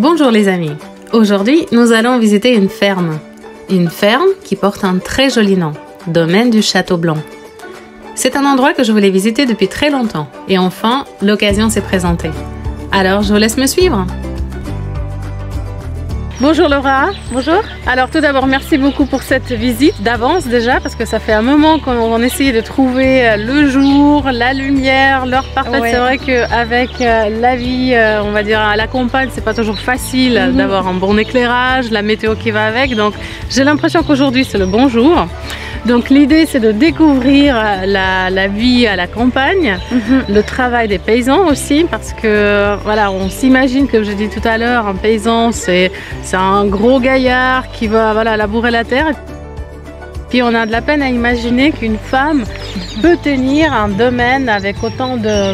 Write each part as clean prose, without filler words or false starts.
Bonjour les amis, aujourd'hui nous allons visiter une ferme. Une ferme qui porte un très joli nom, Domaine du Château Blanc. C'est un endroit que je voulais visiter depuis très longtemps et enfin l'occasion s'est présentée. Alors je vous laisse me suivre. Bonjour Laura. Bonjour. Alors tout d'abord merci beaucoup pour cette visite d'avance déjà parce que ça fait un moment qu'on essayait de trouver le jour, la lumière, l'heure parfaite. Ouais. C'est vrai qu'avec la vie, on va dire à la campagne, c'est pas toujours facile d'avoir un bon éclairage, la météo qui va avec. Donc j'ai l'impression qu'aujourd'hui c'est le bon jour. Donc l'idée c'est de découvrir la vie à la campagne, le travail des paysans aussi parce que voilà, on s'imagine, comme j'ai dit tout à l'heure, un paysan c'est un gros gaillard qui va voilà, labourer la terre. Puis on a de la peine à imaginer qu'une femme peut tenir un domaine avec autant de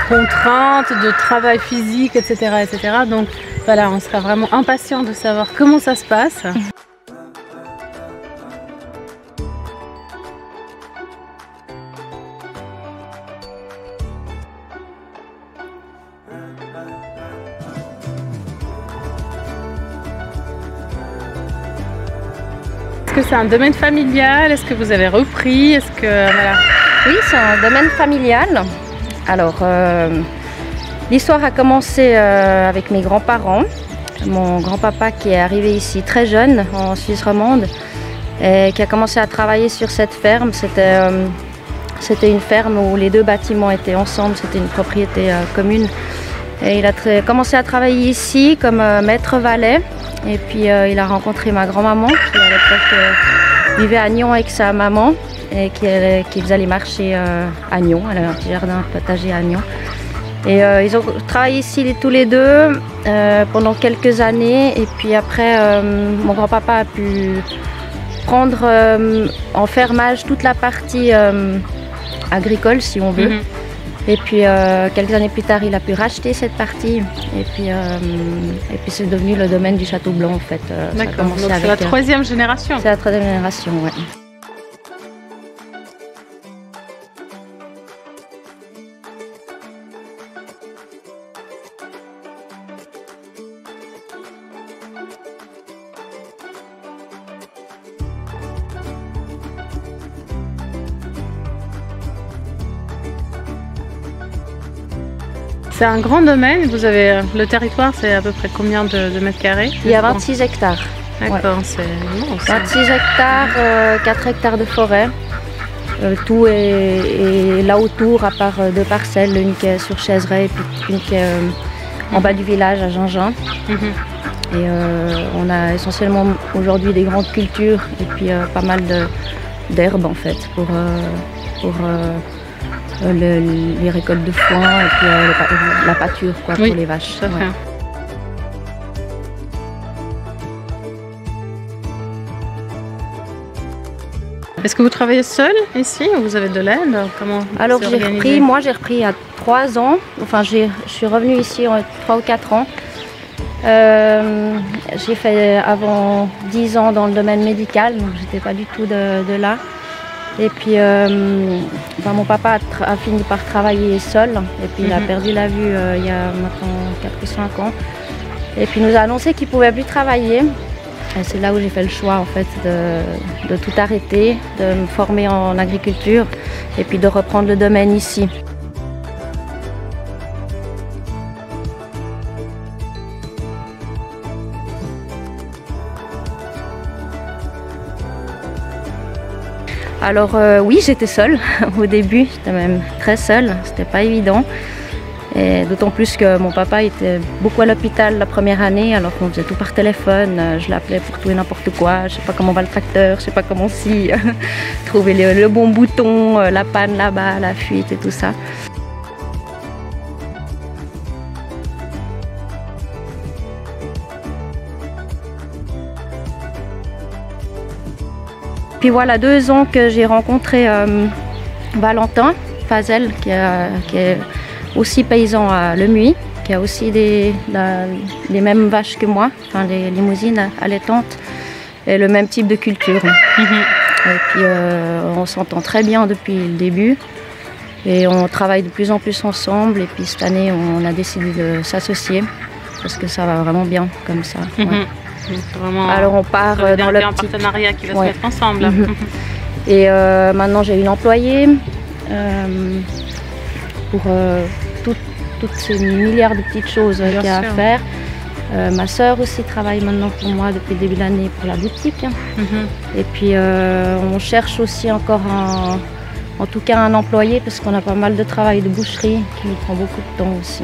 contraintes, de travail physique, etc., etc. Donc voilà, on sera vraiment impatient de savoir comment ça se passe. Est-ce que c'est un domaine familial? Est-ce que vous avez repris? Est-ce que voilà. Oui, c'est un domaine familial. Alors, l'histoire a commencé avec mes grands-parents. Mon grand-papa qui est arrivé ici très jeune en Suisse romande et qui a commencé à travailler sur cette ferme. C'était une ferme où les deux bâtiments étaient ensemble. C'était une propriété commune. Et il a commencé à travailler ici comme maître valet. Et puis il a rencontré ma grand-maman qui à l'époque vivait à Nyon avec sa maman et qui faisait les marchés à Nyon. Elle avait un petit jardin potager à Nyon. Et ils ont travaillé ici tous les deux pendant quelques années. Et puis après, mon grand-papa a pu prendre en fermage toute la partie agricole, si on veut. Et puis quelques années plus tard, il a pu racheter cette partie. Et puis c'est devenu le domaine du Château Blanc en fait. D'accord, donc c'est la troisième génération. C'est la troisième génération, oui. C'est un grand domaine, vous avez le territoire, c'est à peu près combien de mètres carrés? Il y a 26 hectares. D'accord, ouais. C'est immense. 26 hectares, 4 hectares de forêt. Tout est là autour, à part deux parcelles, une qui est sur Chaiseray et puis une qui est en bas du village à Gingin. Et on a essentiellement aujourd'hui des grandes cultures et puis pas mal d'herbes en fait pour les récoltes de foin et puis la pâture quoi, pour les vaches. Ouais. Est-ce que vous travaillez seul ici ou vous avez de l'aide? Alors j'ai repris il y a 3 ans, enfin je suis revenue ici en 3 ou 4 ans. J'ai fait avant 10 ans dans le domaine médical, donc j'étais pas du tout de là. Et puis mon papa a fini par travailler seul et puis il a perdu la vue il y a maintenant 4 ou 5 ans. Et puis il nous a annoncé qu'il ne pouvait plus travailler. Et c'est là où j'ai fait le choix en fait de tout arrêter, de me former en agriculture et puis de reprendre le domaine ici. Alors oui, j'étais seule au début, j'étais même très seule, c'était pas évident. Et d'autant plus que mon papa était beaucoup à l'hôpital la première année, alors qu'on faisait tout par téléphone, je l'appelais pour tout et n'importe quoi, je sais pas comment va le tracteur, je sais pas comment trouver le bon bouton, la panne là-bas, la fuite et tout ça. Puis voilà, 2 ans que j'ai rencontré Valentin Fazel, qui est aussi paysan à Lemuy, qui a aussi les mêmes vaches que moi, enfin les limousines allaitantes, et le même type de culture. Et puis on s'entend très bien depuis le début. Et on travaille de plus en plus ensemble. Et puis cette année, on a décidé de s'associer parce que ça va vraiment bien comme ça. Ouais. Vraiment, alors on part dans un partenariat qui va se mettre ensemble. Et maintenant j'ai une employée pour toutes ces milliards de petites choses qu'il y a à faire. Ma sœur aussi travaille maintenant pour moi depuis le début de l'année pour la boutique. Et puis on cherche aussi encore en tout cas un employé parce qu'on a pas mal de travail de boucherie qui nous prend beaucoup de temps aussi.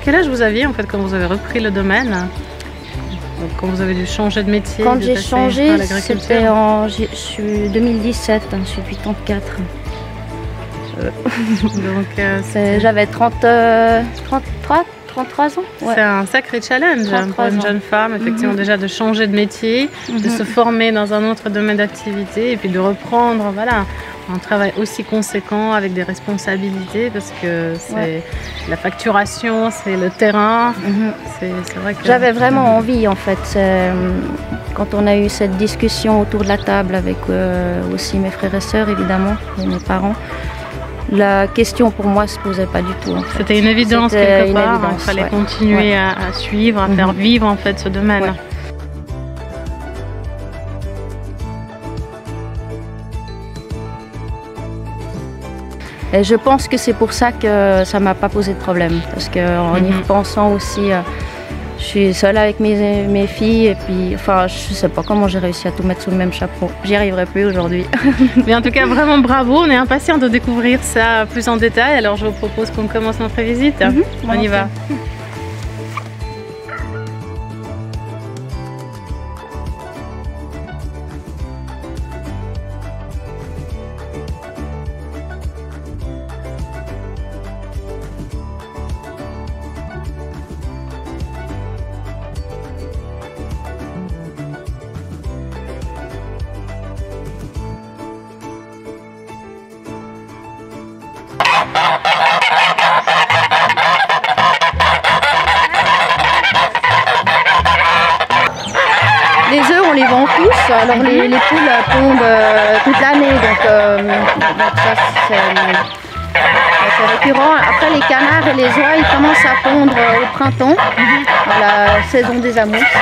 Quel âge vous aviez en fait quand vous avez repris le domaine? Quand vous avez dû changer de métier? Quand j'ai changé, c'était en 2017, je suis depuis 34. Donc j'avais 33 ans. Ouais. C'est un sacré challenge pour une jeune femme, effectivement, déjà de changer de métier, de se former dans un autre domaine d'activité et puis de reprendre voilà, un travail aussi conséquent avec des responsabilités parce que c'est la facturation, c'est le terrain. C'est vrai que j'avais vraiment envie en fait. Quand on a eu cette discussion autour de la table avec aussi mes frères et sœurs évidemment et mes parents, la question pour moi se posait pas du tout. En fait. C'était une évidence quelque part. Il fallait continuer à suivre, à faire vivre en fait ce domaine. Et je pense que c'est pour ça que ça m'a pas posé de problème. Parce qu'en y repensant aussi, je suis seule avec mes filles et puis, enfin, je sais pas comment j'ai réussi à tout mettre sous le même chapeau. J'y arriverai plus aujourd'hui. Mais en tout cas, vraiment bravo. On est impatients de découvrir ça plus en détail. Alors, je vous propose qu'on commence notre visite. On y va. Les œufs, on les vend tous, alors les poules pondent toute l'année, donc ça c'est récurrent. Après les canards et les oies, ils commencent à pondre au printemps, à la saison des amours si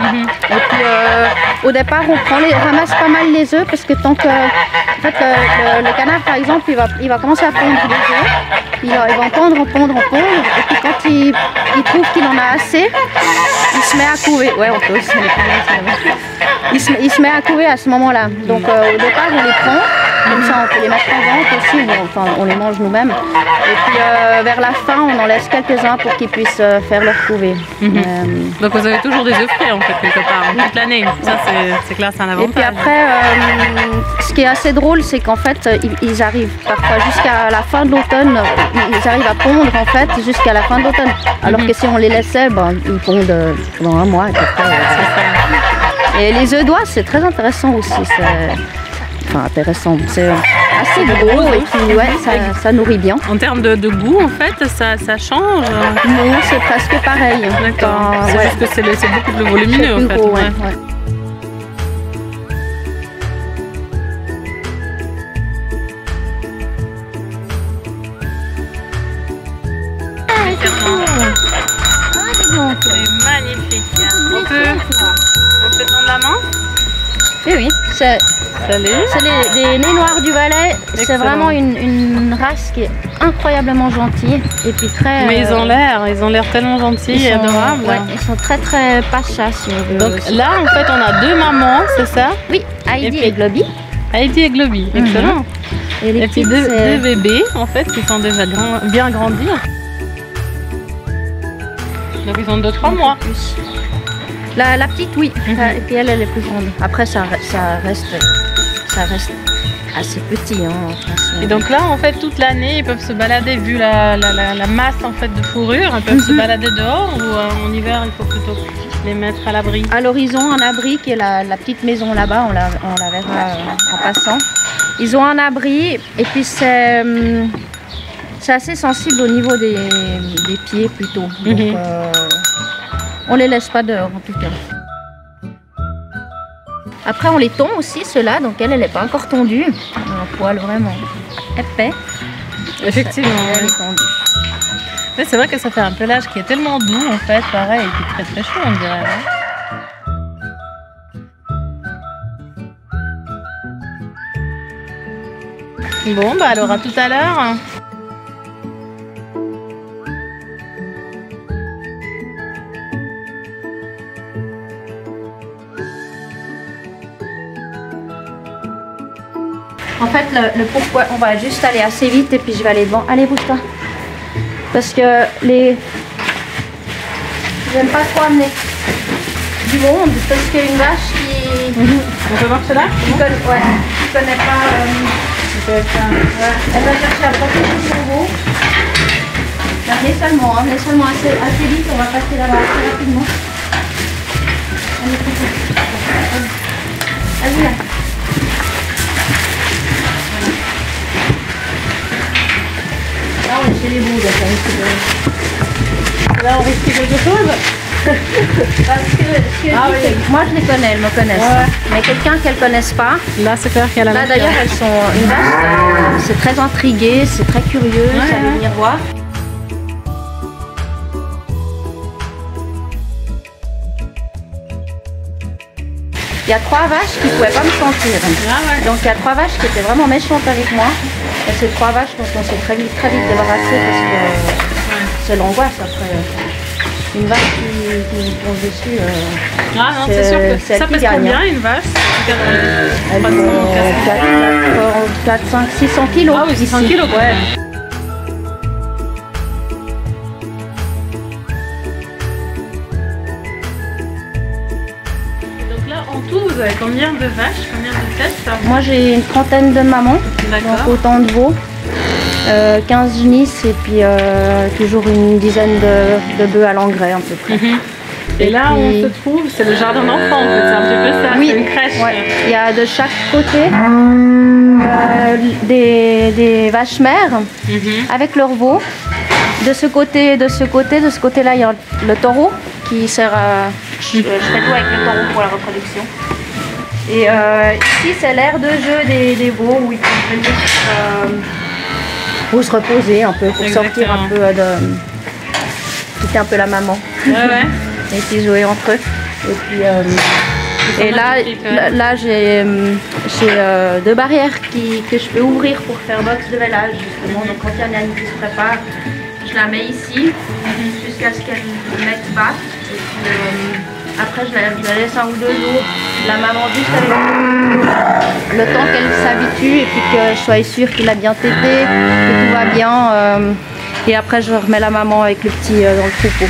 on veut. Et puis au départ on ramasse pas mal les œufs parce que tant que en fait, le canard par exemple il va commencer à pondre des œufs, il va en pondre, et puis quand il trouve qu'il en a assez, il se met à couver. Ouais, on peut aussi il se met à couver à ce moment-là. Donc au départ on les prend, comme ça on peut les mettre en vente aussi, enfin on les mange nous-mêmes. Et puis vers la fin on en laisse quelques-uns pour qu'ils puissent faire leur couvée. Donc vous avez toujours des œufs frais en fait quelque part, toute l'année. Ça c'est clair, c'est un avantage. Et puis après, ce qui est assez drôle, c'est qu'en fait ils arrivent parfois jusqu'à la fin de l'automne, ils arrivent à pondre en fait jusqu'à la fin de l'automne. Alors que si on les laissait, ils pondent pendant un mois à peu près. Et les œufs d'oie, c'est très intéressant aussi. Enfin intéressant, c'est assez gros et puis ça nourrit bien. En termes de goût en fait, ça change? Non, c'est presque pareil. D'accord, c'est juste que c'est beaucoup plus volumineux en fait. Gros, C'est magnifique. On peut tendre la main? Oui, c'est les nez noirs du Valais. C'est vraiment une race qui est incroyablement gentille et puis très. Mais ils ont l'air tellement gentils et adorables. Ouais, ils sont très pacha si on veut. Donc là en fait on a deux mamans, c'est ça? Oui, Heidi et Globy. Heidi et Globy, excellent. Et puis deux bébés en fait qui sont déjà bien grandis. Donc ils ont 2-3 mois. La petite, oui. Et puis elle est plus grande. Après, ça reste assez petit. Et donc là, en fait, toute l'année, ils peuvent se balader, vu la masse en fait de fourrure, ils peuvent se balader dehors ou en hiver, il faut plutôt les mettre à l'abri? À l'horizon, un abri qui est la petite maison là-bas, on la verra en passant. Ils ont un abri et puis c'est assez sensible au niveau des pieds plutôt. Donc, on les laisse pas dehors en tout cas. Après on les tond aussi ceux-là, donc elle n'est pas encore tondue. Un poil vraiment épais. Effectivement. Elle est tondue. Mais c'est vrai que ça fait un pelage qui est tellement doux en fait, pareil, et qui est très très chaud on dirait. Bon bah alors à tout à l'heure. En fait, le pourquoi, on va juste aller assez vite et puis je vais aller devant. Allez, bouge-toi. Parce que j'aime pas trop amener du monde parce qu'une vache qui... On peut voir cela? Qui connaît pas... Elle va chercher à protéger son veau. Venez seulement assez vite, on va passer là-bas assez rapidement. Allez, vas-y là. Là on est chez les veaux, là on risque quelque chose. Parce que moi je les connais, elles me connaissent. Ouais. Mais quelqu'un qu'elles ne connaissent pas. Là c'est clair qu'elle a là d'ailleurs elles sont une vache, c'est très intrigué, c'est très curieux, ça veut venir voir. Il y a 3 vaches qui ne pouvaient pas me sentir. Donc il y a 3 vaches qui étaient vraiment méchantes avec moi. Et ces 3 vaches dont on s'est très vite débarrassé parce que c'est l'angoisse après. Une vache qui nous pose dessus. Ah non, c'est sûr que ça pèse combien une vache? Elle pèse 4, 5, 600 kilos. Ah oui, 600 kilos, ouais. Donc là, en tout, vous avez combien de vaches? Combien de têtes? Moi, j'ai une trentaine de mamans. Donc autant de veaux. 15 genisses et puis toujours une dizaine de bœufs à l'engrais à peu près. Et là puis... on se trouve, c'est le jardin d'enfants en fait, c'est un petit peu ça, oui, c'est une crèche. Ouais. Il y a de chaque côté des vaches mères avec leurs veaux. De ce côté-là, il y a le taureau qui sert à... Je fais tout avec le taureau pour la reproduction. Et ici, c'est l'aire de jeu des veaux où ils peuvent venir pour se reposer un peu, pour sortir un peu quitter un peu la maman. Et puis jouer entre eux. Et puis là j'ai 2 barrières que je peux ouvrir pour faire box de vélage justement. Donc quand il y a une âne qui se prépare, je la mets ici jusqu'à ce qu'elle mette bas. Et puis après je la laisse 1 ou 2 jours, la maman juste avec le temps qu'elle s'habitue et puis que je sois sûre qu'il a bien tété, que tout va bien. Et après je remets la maman avec le petit dans le troupeau.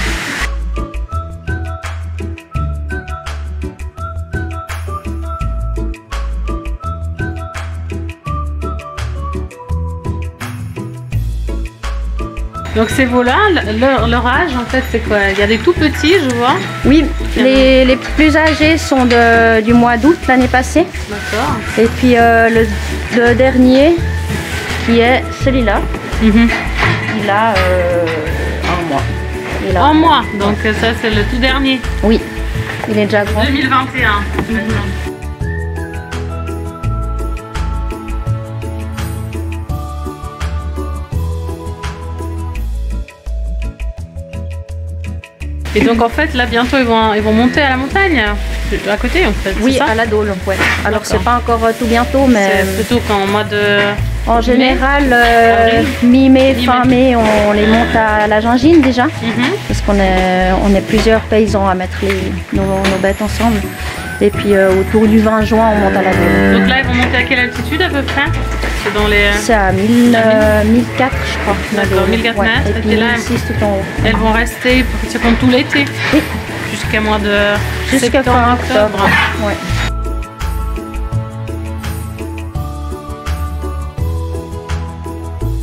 Donc ces veaux-là, leur âge en fait c'est quoi? Il y a des tout petits je vois. Oui, les plus âgés sont du mois d'août l'année passée. D'accord. Et puis le dernier qui est celui-là, il a 1 mois. Il a 1 mois, donc ça c'est le tout dernier. Oui, il est déjà grand. 2021. Et donc en fait là bientôt ils vont monter à la montagne, à côté en fait. Oui, ça à la Dôle, ouais. Alors c'est pas encore tout bientôt, mais c'est plutôt qu'en mois de... En général, mi-mai, fin mai, on les monte à la Gingine déjà, parce qu'on est plusieurs paysans à mettre nos bêtes ensemble. Et puis autour du 20 juin, on monte à la Dôle. Donc là ils vont monter à quelle altitude à peu près? C'est dans les... C'est à 1004 je crois. D'accord, 1004 mètres. Et puis 1006 tout en haut. Elles vont rester pour tout l'été? Oui. Jusqu'à mois de jusqu'à fin octobre. Ouais.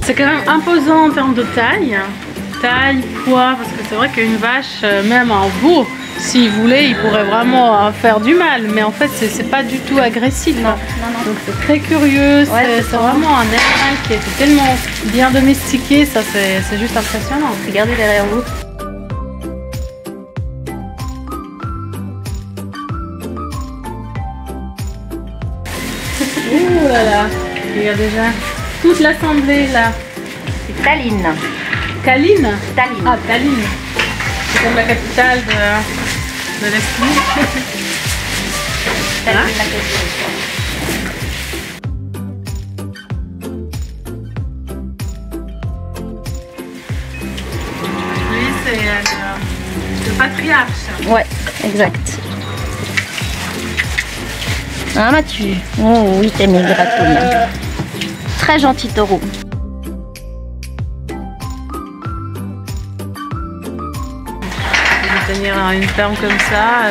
C'est quand même imposant en termes de taille, poids, parce que c'est vrai qu'une vache, même un veau, s'il voulait, il pourrait vraiment faire du mal, mais en fait c'est pas du tout agressif. Non. Donc c'est très curieux, c'est vraiment un animal qui est tellement bien domestiqué, ça c'est juste impressionnant. Regardez derrière vous. là là. Il y a déjà toute l'assemblée là. C'est Tallinn. Tallinn? Tallinn. Ah, Tallinn. C'est comme la capitale de l'Estonie. Tallinn, la capitale. Lui, c'est le patriarche. Ouais, exact. Ah, Mathieu. Oh oui, t'es mes gratouilles. Très gentil taureau. Tenir une ferme comme ça,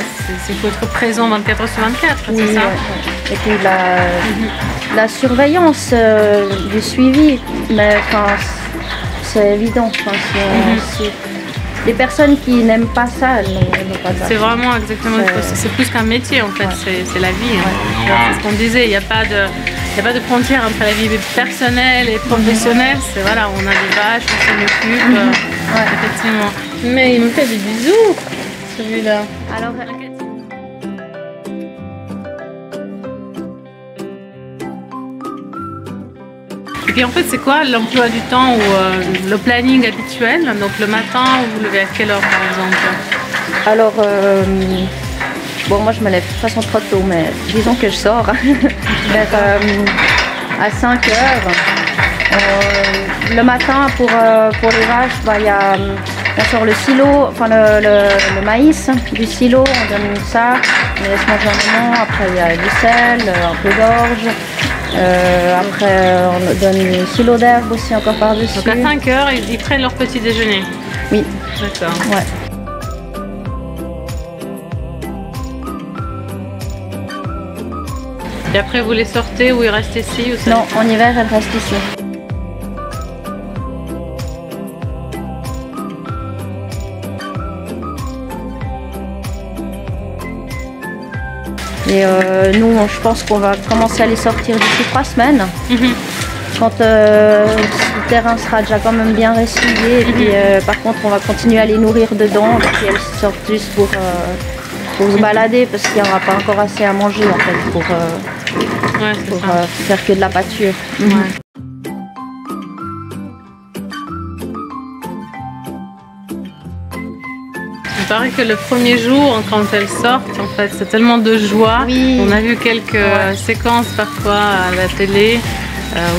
il faut être présent 24 heures sur 24, Oui, c'est ça? ouais. Et puis la surveillance du suivi, mais enfin, c'est évident. Enfin, les personnes qui n'aiment pas ça, elles n'ont pas ça. C'est vraiment exactement, c'est plus qu'un métier en fait, Ouais. c'est la vie. Hein. Ouais. C'est ce qu'on disait, il n'y a pas de frontière entre la vie personnelle et professionnelle. C'est voilà, on a des vaches, on s'en occupe, Ouais. effectivement. Mais il me fait des bisous, celui-là. Alors, Et puis en fait, c'est quoi l'emploi du temps ou le planning habituel? Donc le matin, vous vous levez à quelle heure par exemple? alors bon, moi je me lève de toute façon trop tôt, mais disons que je sors vers à 5 heures. Le matin pour les vaches, bah, on sort le silo, enfin le maïs du silo, on donne ça, on laisse manger un moment, après il y a du sel, un peu d'orge. Après on donne le silo d'herbe aussi encore par-dessus. Donc à 5 heures, ils prennent leur petit déjeuner. Oui. D'accord. Ouais. Et après vous les sortez ou ils restent ici ou ça? Non, en hiver elle reste ici. Et nous, je pense qu'on va commencer à les sortir d'ici 3 semaines. Quand le terrain sera déjà quand même bien ressuyé. Et puis par contre, on va continuer à les nourrir dedans. Et puis elles sortent juste pour se balader parce qu'il n'y aura pas encore assez à manger en fait pour faire que de la pâture. Ouais. Il paraît que le premier jour, quand elles sortent, en fait, c'est tellement de joie. Oui. On a vu quelques séquences parfois à la télé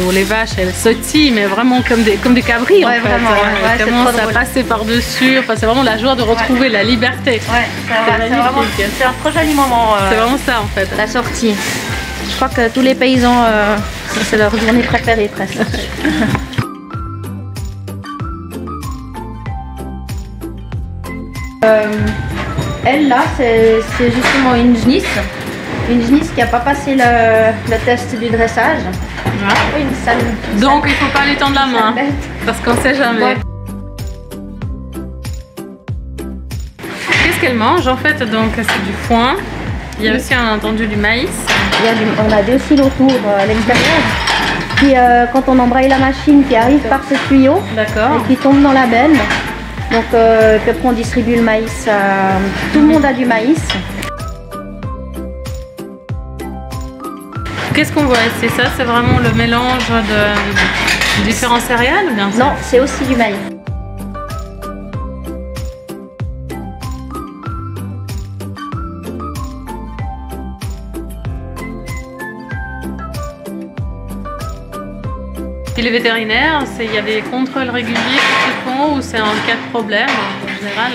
où les vaches elles sautillent, mais vraiment comme des cabris en fait. Vraiment, Elles commencent à passer par-dessus. Enfin, c'est vraiment la joie de retrouver la liberté. Ouais, c'est un trop joli moment. C'est vraiment ça en fait. La sortie. Je crois que tous les paysans, c'est leur journée préférée presque. Elle là, c'est justement une genisse. Une genisse qui n'a pas passé le test du dressage. Ouais. Une sale. Donc il ne faut pas lui tendre la main, parce qu'on ne sait jamais. Ouais. Qu'est-ce qu'elle mange en fait? Donc c'est du foin. Il y a aussi bien entendu du maïs. On a 2 silos autour à l'extérieur. Puis quand on embraye la machine qui arrive par ce tuyau D'accord. et qui tombe dans la benne. Donc puis après on distribue le maïs. Tout le monde a du maïs. Qu'est-ce qu'on voit ici? Ça, c'est vraiment le mélange de différents céréales ou bien? Non, c'est aussi du maïs. Et les vétérinaires, il y a des contrôles réguliers qui se font ou c'est en cas de problème en général?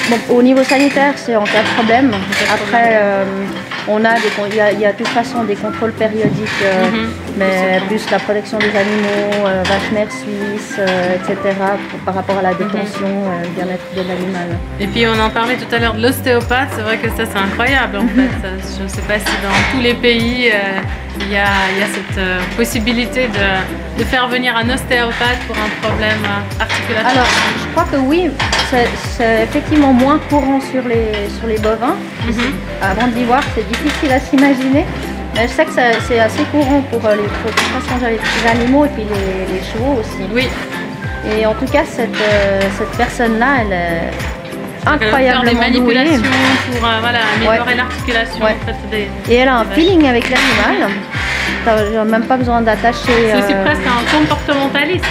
Bon, au niveau sanitaire, c'est en cas de problème. Après, il y a de toute façon des contrôles périodiques, mais plus la protection des animaux, vache mère suisse, etc. Par rapport à la détention, le bien-être de l'animal. Et puis on en parlait tout à l'heure de l'ostéopathe, c'est vrai que ça c'est incroyable en fait. Je ne sais pas si dans tous les pays il y a cette possibilité de faire venir un ostéopathe pour un problème articulatoire. Alors, je crois que oui, c'est effectivement moins courant sur les bovins. Avant de l'y voir, c'est difficile à s'imaginer. Mais je sais que c'est assez courant pour les animaux et puis les chevaux aussi. Oui. Et en tout cas, cette personne-là, incroyablement faire des douée. manipulations pour voilà, améliorer l'articulation. Ouais. En fait, Et elle a un feeling avec l'animal. T'as même pas besoin d'attacher. C'est aussi presque un comportementaliste.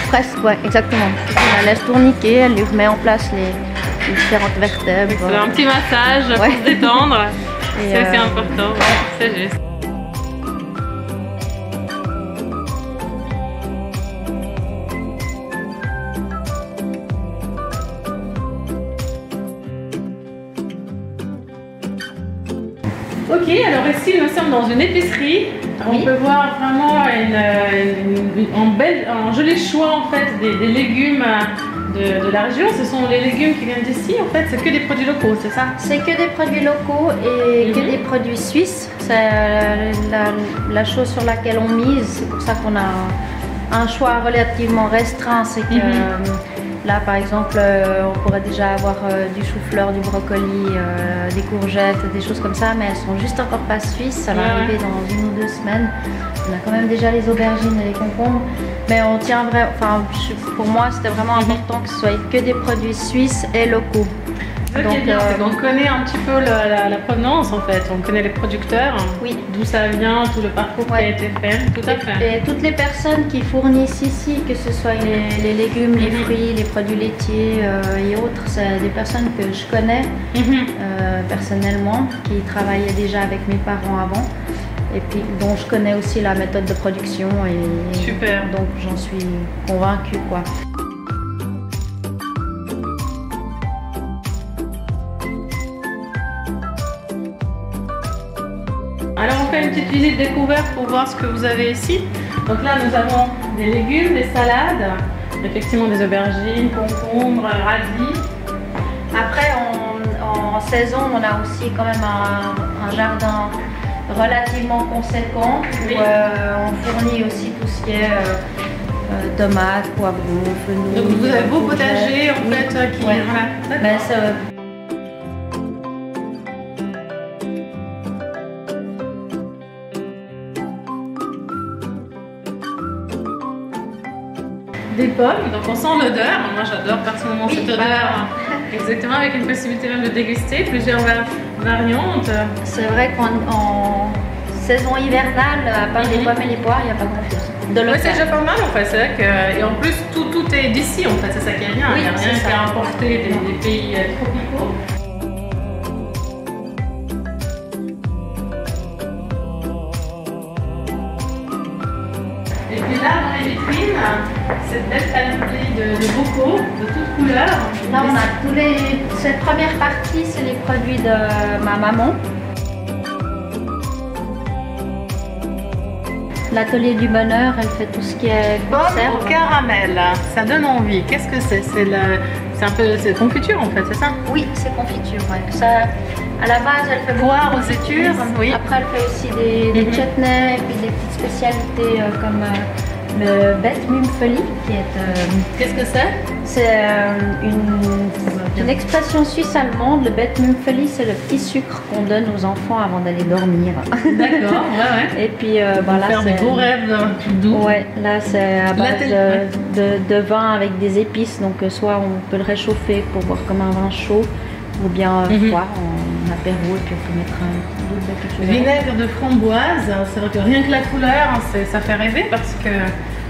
Presque, ouais, exactement. Elle la laisse tourniquer, elle lui remet en place les différentes vertèbres. C'est un petit massage pour se détendre. C'est aussi important, c'est juste. Ok, alors ici nous sommes dans une épicerie. On peut voir vraiment un joli choix en fait des légumes de la région. Ce sont les légumes qui viennent d'ici en fait, c'est que des produits locaux, c'est ça? C'est que des produits locaux et que des produits suisses. C'est la chose sur laquelle on mise. C'est pour ça qu'on a un choix relativement restreint. C'est que là par exemple on pourrait déjà avoir du chou-fleur, du brocoli, des courgettes, des choses comme ça, mais elles sont juste encore pas suisses. Ça va arriver dans 1 ou 2 semaines. On a quand même déjà les aubergines et les concombres, mais on tient vraiment, enfin pour moi c'était vraiment important que ce soit que des produits suisses et locaux. Donc, on connaît un petit peu la provenance en fait, on connaît les producteurs, d'où ça vient, tout le parcours qui a été fait, tout à fait. Et toutes les personnes qui fournissent ici, que ce soit les légumes, les fruits, les produits laitiers et autres, c'est des personnes que je connais personnellement, qui travaillaient déjà avec mes parents avant, et puis dont je connais aussi la méthode de production, et super. Donc j'en suis convaincue quoi. Alors on fait une petite visite découverte pour voir ce que vous avez ici. Donc là nous avons des légumes, des salades, effectivement des aubergines, concombres, radis. Après en saison on a aussi quand même un jardin relativement conséquent où on fournit aussi tout ce qui est tomates, poivrons, fenouil. Donc vous avez beau potager en fait qui... Voilà. Des pommes, donc on sent l'odeur. Moi j'adore personnellement cette odeur. Exactement, avec une possibilité même de déguster plusieurs variantes. C'est vrai qu'en saison hivernale, à part les pommes et les poires, il n'y a pas grand chose. Oui, c'est déjà pas mal en fait, c'est vrai que, et en plus tout est d'ici en fait, c'est ça qui est bien, il n'y a rien qui est importé des pays tropicaux. Et puis là, dans les vitrines, cette belle panoplie de bocaux de toutes couleurs. Là, on a cette première partie, c'est les produits de ma maman. L'atelier du bonheur, elle fait tout ce qui est conserve. Pomme au caramel, ça donne envie. Qu'est-ce que c'est? C'est un peu confiture en fait, c'est ça? Oui, c'est confiture. Ouais. Ça, à la base, elle fait poire aux étures. Oui. Après, elle fait aussi des chutneys et puis des petites spécialités comme le bête mumfeli, qui est... Qu'est-ce que c'est? C'est une expression suisse-allemande. Le bête mumfeli, c'est le petit sucre qu'on donne aux enfants avant d'aller dormir. D'accord, ouais. Et puis voilà, faire des beaux rêves doux. Ouais, là c'est à base de vin avec des épices. Donc soit on peut le réchauffer pour boire comme un vin chaud, ou bien boire en apéro, et puis on peut mettre un quelque chose. Vinaigre de framboise, c'est vrai que rien que la couleur, ça fait rêver parce que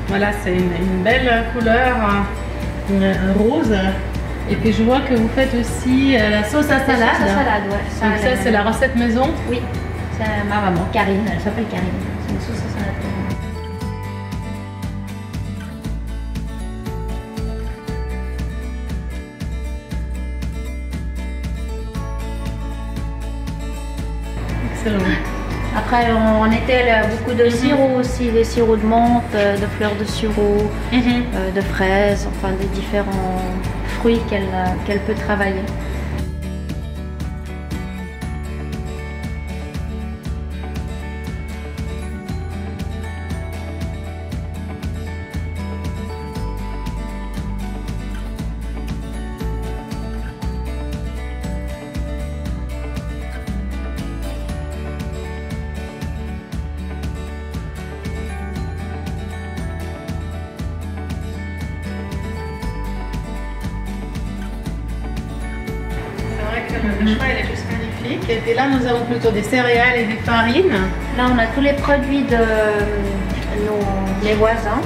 voilà, c'est une belle couleur rose. Et puis je vois que vous faites aussi la sauce à salade. La sauce à salade, ouais. Donc ça c'est la recette maison? Oui, c'est ma maman, Karine, elle s'appelle Karine. C'est une sauce à salade. Excellent. Après, en été, elle a beaucoup de sirop aussi, des sirops de menthe, de fleurs de sureau, de fraises, enfin des différents fruits qu'elle peut travailler. le choix il est juste magnifique. Et puis là, nous avons plutôt des céréales et des farines. Là, on a tous les produits de les voisins,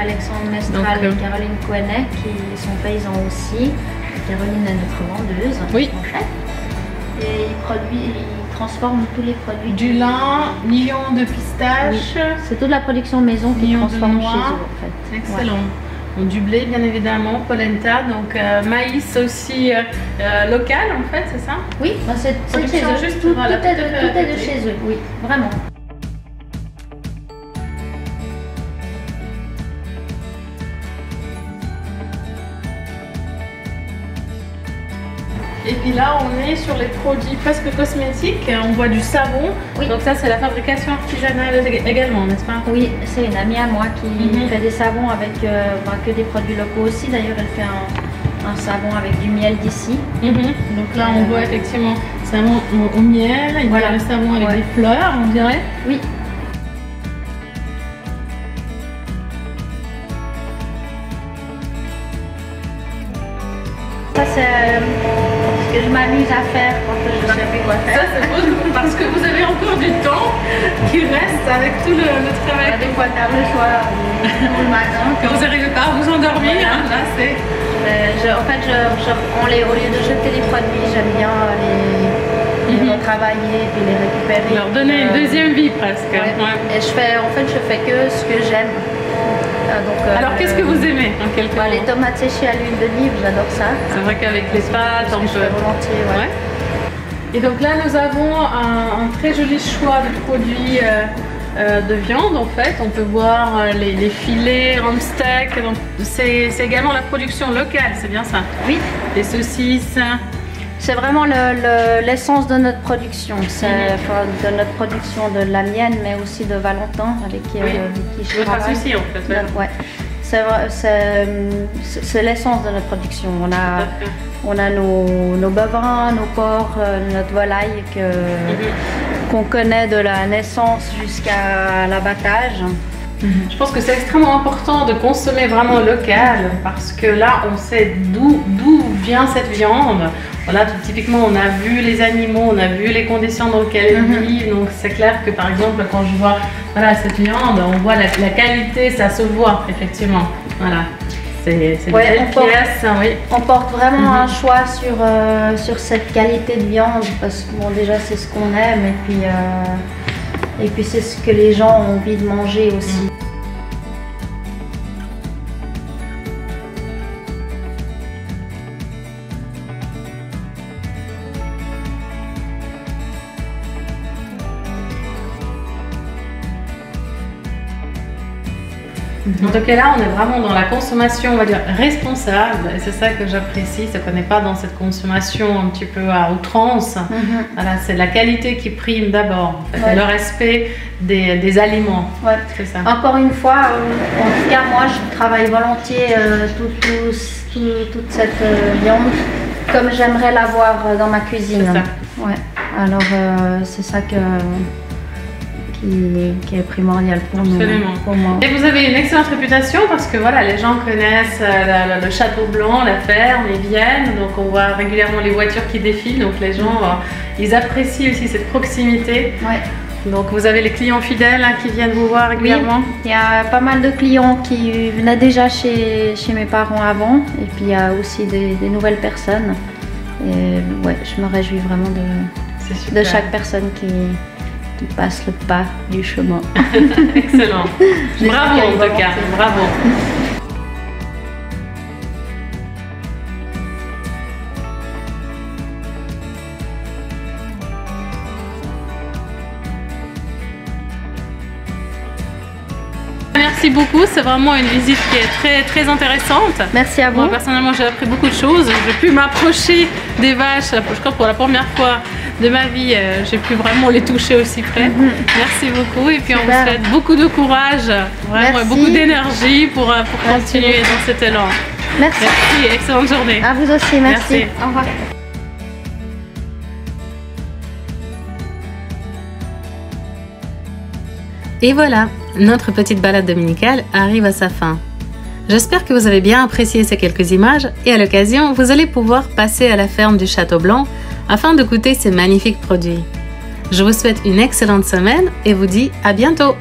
Alexandre Mestral et Caroline Coenet, qui sont paysans aussi. Caroline est notre vendeuse, en fait. Et ils transforment tous les produits. Du lin, millions de pistaches. Oui. C'est toute la production maison qu'ils transforment chez eux, en fait. Excellent. Ouais. Du blé, bien évidemment, polenta, donc maïs aussi local, en fait, c'est ça? Oui, bah c'est chez eux. Juste tout est de chez eux, oui, vraiment. Et puis là, on est sur les produits presque cosmétiques. On voit du savon. Oui. Donc ça, c'est la fabrication artisanale également, n'est-ce pas? Oui, c'est une amie à moi qui fait des savons avec que des produits locaux aussi. D'ailleurs, elle fait un savon avec du miel d'ici. Donc là, on voit effectivement savon au miel. Il y a le savon avec des fleurs, on dirait. Oui. Ça, c'est ce que je m'amuse à faire quand je sais plus quoi faire. Ça, c'est beau parce que vous avez encore du temps qui reste avec tout le travail. Des fois tard le soir ou le matin. Quand vous n'arrivez pas à vous endormir, là, c'est... En fait, au lieu de jeter les produits, j'aime bien les retravailler et les récupérer. Leur donner une deuxième vie presque. Et je fais que ce que j'aime. Donc, alors qu'est-ce que vous aimez en quelque sorte? Les tomates séchées à l'huile d'olive, j'adore ça. C'est vrai qu'avec les pâtes, on peut volontiers. Et donc là, nous avons un très joli choix de produits de viande en fait. On peut voir les filets, ham steak. C'est également la production locale, c'est bien ça? Oui. Les saucisses. C'est vraiment l'essence de notre production. C'est de notre production, de la mienne, mais aussi de Valentin, avec qui je travaille. Aussi, en fait. Ouais. C'est l'essence de notre production. On a nos bovins, nos porcs, notre volaille qu'on connaît de la naissance jusqu'à l'abattage. Je pense que c'est extrêmement important de consommer vraiment local parce que là on sait d'où vient cette viande. Voilà, typiquement on a vu les animaux, on a vu les conditions dans lesquelles ils vivent, donc c'est clair que par exemple quand je vois cette viande, on voit la qualité, ça se voit effectivement. Voilà. C'est on porte vraiment un choix sur cette qualité de viande parce que bon, déjà c'est ce qu'on aime et puis c'est ce que les gens ont envie de manger aussi. Donc là, on est vraiment dans la consommation, on va dire, responsable. Et c'est ça que j'apprécie, c'est qu'on n'est pas dans cette consommation un petit peu à outrance. Voilà, c'est la qualité qui prime d'abord, en fait, et le respect des aliments. C'est ça. Encore une fois, en tout cas, moi, je travaille volontiers toute cette viande comme j'aimerais l'avoir dans ma cuisine. C'est ça. Ouais. Alors, c'est ça qui est primordial pour nous. Pour moi. Et vous avez une excellente réputation parce que voilà, les gens connaissent le Château Blanc, la ferme, ils viennent, donc on voit régulièrement les voitures qui défilent, donc les gens ils apprécient aussi cette proximité. Donc vous avez les clients fidèles qui viennent vous voir régulièrement? Oui, il y a pas mal de clients qui venaient déjà chez mes parents avant et puis il y a aussi des nouvelles personnes. Et ouais, je me réjouis vraiment de chaque personne qui passe le pas du chemin. Excellent. Bravo en tout cas, bravo. Merci beaucoup, c'est vraiment une visite qui est très très intéressante. Merci à vous. Moi personnellement j'ai appris beaucoup de choses, j'ai pu m'approcher des vaches, je crois pour la première fois de ma vie, j'ai pu vraiment les toucher aussi près. Merci beaucoup et puis on vous souhaite beaucoup de courage, vraiment et beaucoup d'énergie pour continuer dans cet élan. Merci. Merci, excellente journée. À vous aussi, merci. Au revoir. Et voilà, notre petite balade dominicale arrive à sa fin. J'espère que vous avez bien apprécié ces quelques images et à l'occasion, vous allez pouvoir passer à la ferme du Château Blanc afin de goûter ces magnifiques produits. Je vous souhaite une excellente semaine et vous dis à bientôt!